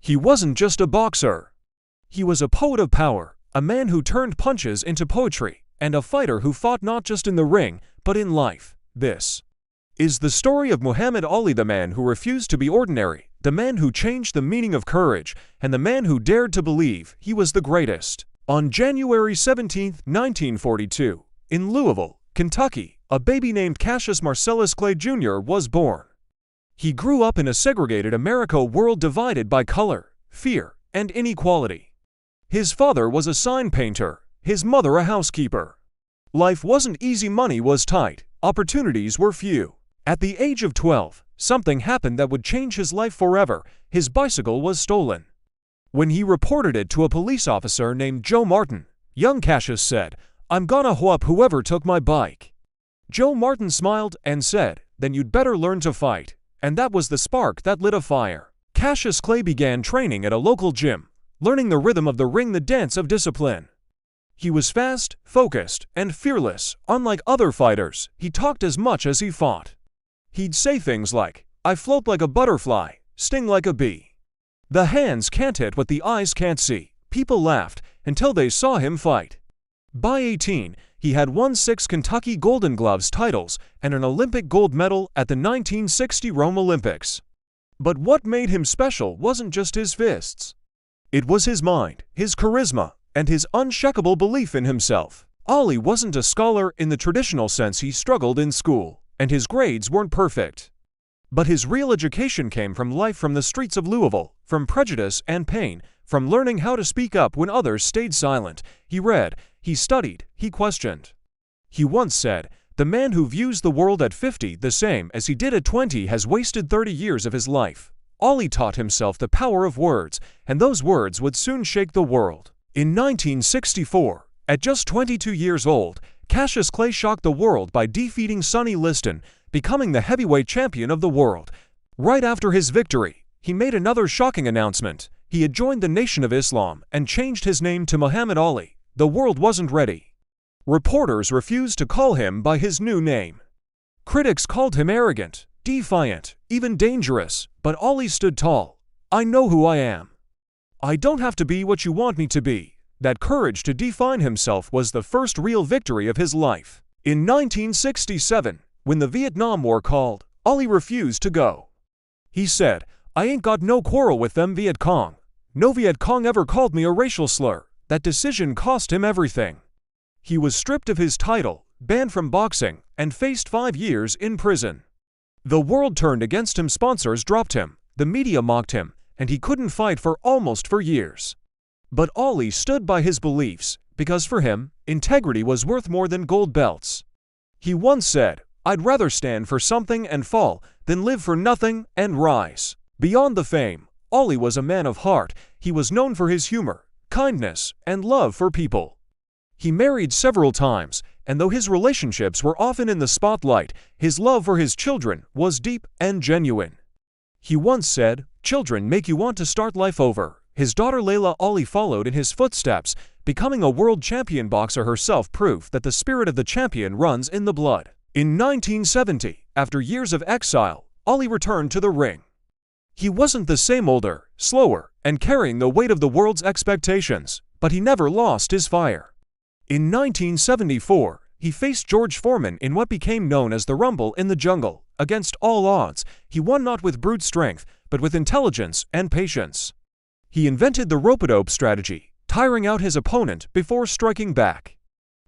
He wasn't just a boxer. He was a poet of power, a man who turned punches into poetry, and a fighter who fought not just in the ring, but in life. This is the story of Muhammad Ali, the man who refused to be ordinary, the man who changed the meaning of courage, and the man who dared to believe he was the greatest. On January 17, 1942, in Louisville, Kentucky, a baby named Cassius Marcellus Clay Jr. was born. He grew up in a segregated America, world divided by color, fear, and inequality. His father was a sign painter, his mother a housekeeper. Life wasn't easy, money was tight, opportunities were few. At the age of 12, something happened that would change his life forever. His bicycle was stolen. When he reported it to a police officer named Joe Martin, young Cassius said, "I'm gonna whoop whoever took my bike." Joe Martin smiled and said, "Then you'd better learn to fight." And that was the spark that lit a fire. Cassius Clay began training at a local gym, learning the rhythm of the ring, the dance of discipline. He was fast, focused, and fearless. Unlike other fighters, he talked as much as he fought. He'd say things like, "I float like a butterfly, sting like a bee." The hands can't hit what the eyes can't see. People laughed until they saw him fight. By 18, he had won 6 Kentucky Golden Gloves titles and an Olympic gold medal at the 1960 Rome Olympics. But what made him special wasn't just his fists. It was his mind, his charisma, and his unshakable belief in himself. Ali wasn't a scholar in the traditional sense. He struggled in school, and his grades weren't perfect. But his real education came from life, from the streets of Louisville, from prejudice and pain, from learning how to speak up when others stayed silent. He read, he studied, he questioned. He once said, "The man who views the world at 50 the same as he did at 20 has wasted 30 years of his life." Ali taught himself the power of words, and those words would soon shake the world. In 1964, at just 22 years old, Cassius Clay shocked the world by defeating Sonny Liston, becoming the heavyweight champion of the world. Right after his victory, he made another shocking announcement. He had joined the Nation of Islam and changed his name to Muhammad Ali. The world wasn't ready. Reporters refused to call him by his new name. Critics called him arrogant, defiant, even dangerous, but Ali stood tall. "I know who I am. I don't have to be what you want me to be." That courage to define himself was the first real victory of his life. In 1967, when the Vietnam War called, Ali refused to go. He said, "I ain't got no quarrel with them Viet Cong. No Viet Cong ever called me a racial slur." That decision cost him everything. He was stripped of his title, banned from boxing, and faced 5 years in prison. The world turned against him, sponsors dropped him, the media mocked him, and he couldn't fight for almost 4 years. But Ali stood by his beliefs, because for him, integrity was worth more than gold belts. He once said, "I'd rather stand for something and fall than live for nothing and rise." Beyond the fame, Ali was a man of heart. He was known for his humor, kindness, and love for people. He married several times, and though his relationships were often in the spotlight, his love for his children was deep and genuine. He once said, "Children make you want to start life over." His daughter Layla Ali followed in his footsteps, becoming a world champion boxer herself, proof that the spirit of the champion runs in the blood. In 1970, after years of exile, Ali returned to the ring. He wasn't the same, older, slower, and carrying the weight of the world's expectations, but he never lost his fire. In 1974, he faced George Foreman in what became known as the Rumble in the Jungle. Against all odds, he won not with brute strength, but with intelligence and patience. He invented the rope-a-dope strategy, tiring out his opponent before striking back.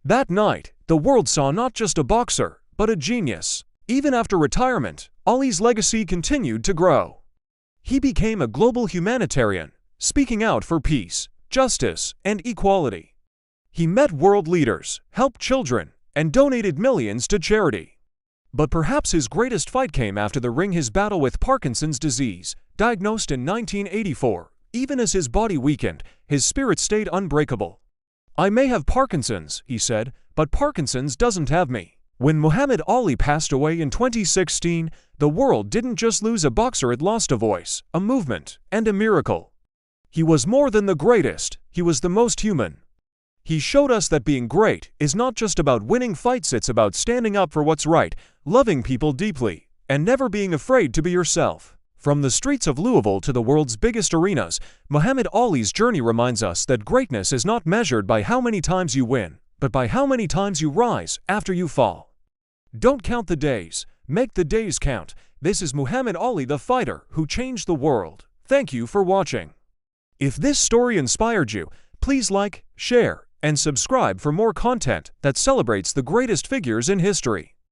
That night, the world saw not just a boxer, but a genius. Even after retirement, Ali's legacy continued to grow. He became a global humanitarian, speaking out for peace, justice, and equality. He met world leaders, helped children, and donated millions to charity. But perhaps his greatest fight came after the ring, his battle with Parkinson's disease, diagnosed in 1984. Even as his body weakened, his spirit stayed unbreakable. "I may have Parkinson's," he said, "but Parkinson's doesn't have me." When Muhammad Ali passed away in 2016, the world didn't just lose a boxer, it lost a voice, a movement, and a miracle. He was more than the greatest, he was the most human. He showed us that being great is not just about winning fights, it's about standing up for what's right, loving people deeply, and never being afraid to be yourself. From the streets of Louisville to the world's biggest arenas, Muhammad Ali's journey reminds us that greatness is not measured by how many times you win, but by how many times you rise after you fall. Don't count the days, make the days count. This is Muhammad Ali, the fighter who changed the world. Thank you for watching. If this story inspired you, please like, share, and subscribe for more content that celebrates the greatest figures in history.